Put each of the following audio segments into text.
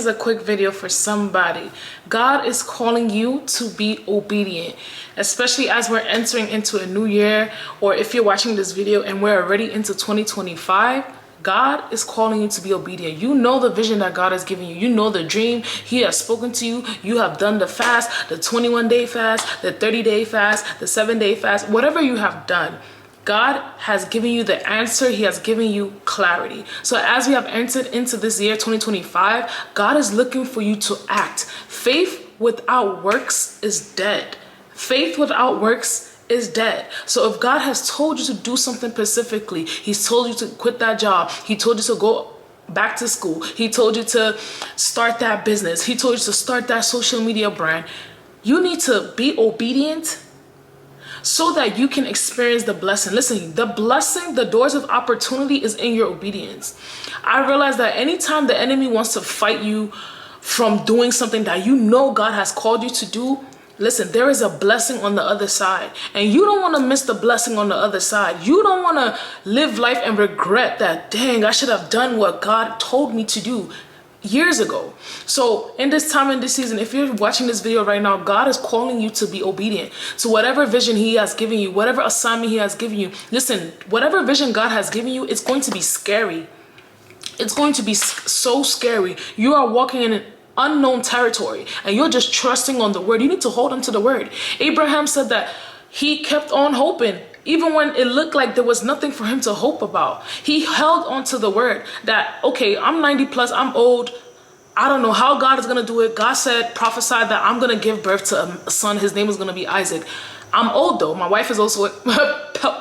Is a quick video for somebody. God is calling you to be obedient, especially as we're entering into a new year, or if you're watching this video and we're already into 2025. God is calling you to be obedient. You know the vision that God has given you. You know the dream He has spoken to you. You have done the fast, the 21-day fast, the 30-day fast, the 7-day fast, whatever you have done. God has given you the answer. He has given you clarity. So as we have entered into this year 2025, God is looking for you to act. Faith without works is dead. Faith without works is dead. So if God has told you to do something specifically, He's told you to quit that job, He told you to go back to school, He told you to start that business, He told you to start that social media brand, you need to be obedient so that you can experience the blessing. Listen, the blessing, the doors of opportunity is in your obedience. I realize that anytime the enemy wants to fight you from doing something that you know God has called you to do, listen, there is a blessing on the other side. And you don't want to miss the blessing on the other side. You don't want to live life and regret that, dang, I should have done what God told me to do years ago. So in this time, in this season, if you're watching this video right now, God is calling you to be obedient to whatever vision He has given you, whatever assignment He has given you. Listen, whatever vision God has given you, it's going to be scary. It's going to be so scary. You are walking in an unknown territory and you're just trusting on the word. You need to hold on to the word. Abraham said that he kept on hoping. Even when it looked like there was nothing for him to hope about, he held on to the word that, okay, I'm 90 plus, I'm old. I don't know how God is going to do it. God said, prophesied that I'm going to give birth to a son. His name is going to be Isaac. I'm old though. My wife is also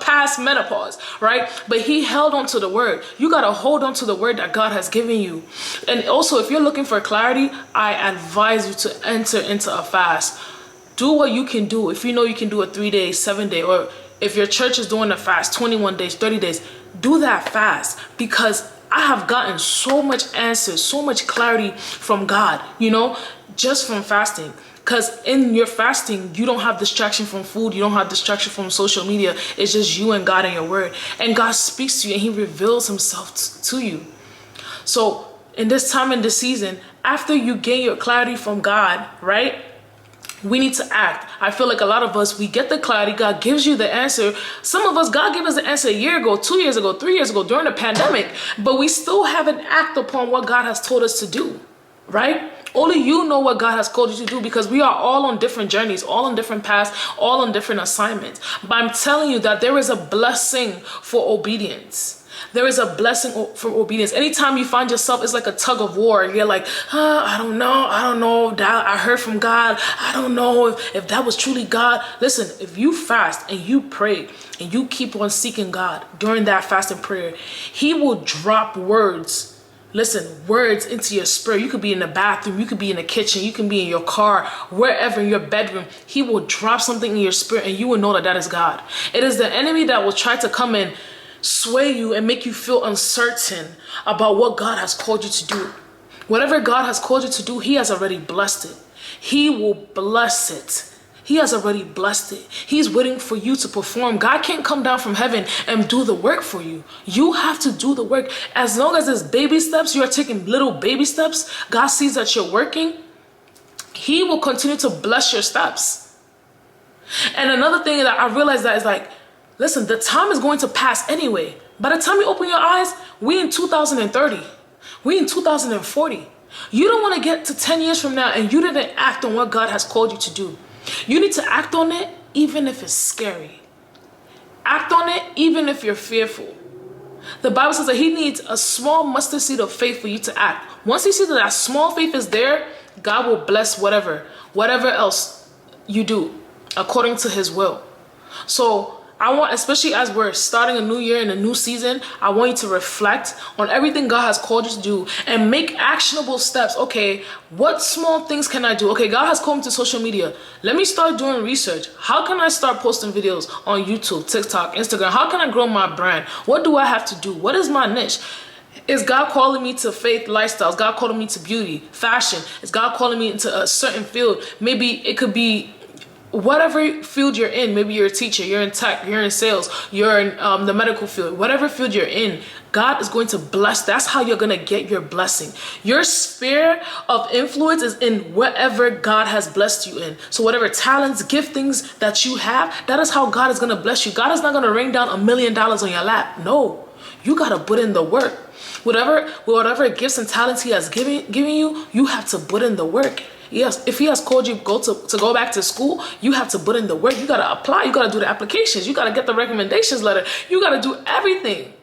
past menopause, right? But he held on to the word. You got to hold on to the word that God has given you. And also, if you're looking for clarity, I advise you to enter into a fast. Do what you can do. If you know you can do a 3-day, 7-day, or if your church is doing a fast, 21 days, 30 days, do that fast, because I have gotten so much answers, so much clarity from God, just from fasting. Because in your fasting, you don't have distraction from food. You don't have distraction from social media. It's just you and God and your word. And God speaks to you and He reveals Himself to you. So in this time, in this season, after you gain your clarity from God, right? We need to act. I feel like a lot of us, we get the clarity. God gives you the answer. Some of us, God gave us the answer a year ago, 2 years ago, 3 years ago during the pandemic, but we still haven't acted upon what God has told us to do, right? Only you know what God has called you to do, because we are all on different journeys, all on different paths, all on different assignments. But I'm telling you that there is a blessing for obedience. There is a blessing for obedience. Anytime you find yourself, it's like a tug of war. You're like, I don't know. That I heard from God. I don't know if that was truly God. Listen, if you fast and you pray and you keep on seeking God during that fast and prayer, He will drop words. Listen, words into your spirit. You could be in the bathroom, you could be in the kitchen, you can be in your car, wherever, in your bedroom. He will drop something in your spirit and you will know that that is God. It is the enemy that will try to come in, sway you and make you feel uncertain about what God has called you to do. Whatever God has called you to do, He has already blessed it. He will bless it. He has already blessed it. He's waiting for you to perform. God can't come down from heaven and do the work for you. You have to do the work. As long as it's baby steps, you are taking little baby steps, God sees that you're working, He will continue to bless your steps. And another thing that I realized that is like, listen, the time is going to pass anyway. By the time you open your eyes, we in 2030. We in 2040. You don't want to get to 10 years from now and you didn't act on what God has called you to do. You need to act on it even if it's scary. Act on it even if you're fearful. The Bible says that He needs a small mustard seed of faith for you to act. Once you see that that small faith is there, God will bless whatever else you do according to His will. So I want, especially as we're starting a new year and a new season, I want you to reflect on everything God has called you to do and make actionable steps. Okay, what small things can I do? Okay, God has called me to social media. Let me start doing research. How can I start posting videos on YouTube, TikTok, Instagram? How can I grow my brand? What do I have to do? What is my niche? Is God calling me to faith lifestyles? God calling me to beauty, fashion? Is God calling me into a certain field? Maybe it could be whatever field you're in, maybe you're a teacher, you're in tech, you're in sales, you're in the medical field, whatever field you're in, God is going to bless. That's how you're going to get your blessing. Your sphere of influence is in whatever God has blessed you in. So whatever talents, giftings that you have, that is how God is going to bless you. God is not going to rain down $1 million on your lap. No, you got to put in the work. Whatever gifts and talents he has given you, you have to put in the work. Yes, if he has called you to go back to school, you have to put in the work. You got to apply. You got to do the applications. You got to get the recommendations letter. You got to do everything.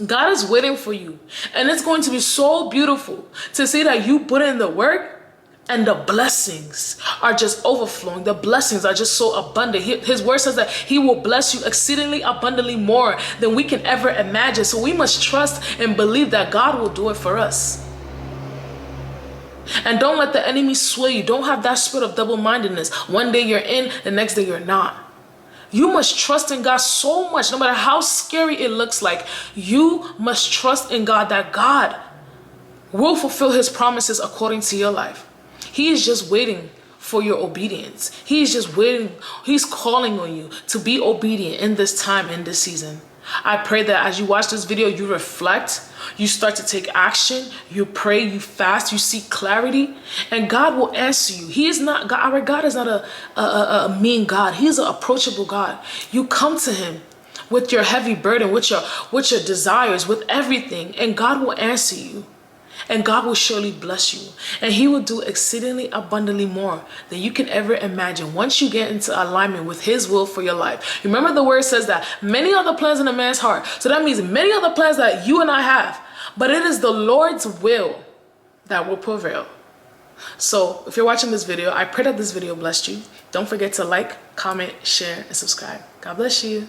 God is waiting for you. And it's going to be so beautiful to see that you put in the work and the blessings are just overflowing. The blessings are just so abundant. His word says that he will bless you exceedingly abundantly more than we can ever imagine. So we must trust and believe that God will do it for us. And don't let the enemy sway you. Don't have that spirit of double-mindedness. One day you're in, the next day you're not. You must trust in God so much, no matter how scary it looks like. You must trust in God that God will fulfill his promises according to your life. He is just waiting for your obedience. He's just waiting. He's calling on you to be obedient in this time, in this season. I pray that as you watch this video, you reflect, you start to take action, you pray, you fast, you seek clarity, and God will answer you. He is not, our God is not a mean God. He is an approachable God. You come to him with your heavy burden, with your desires, with everything, and God will answer you. And God will surely bless you. And he will do exceedingly abundantly more than you can ever imagine once you get into alignment with his will for your life. Remember, the word says that many are the plans in a man's heart. So that means many are the plans that you and I have. But it is the Lord's will that will prevail. So if you're watching this video, I pray that this video blessed you. Don't forget to like, comment, share, and subscribe. God bless you.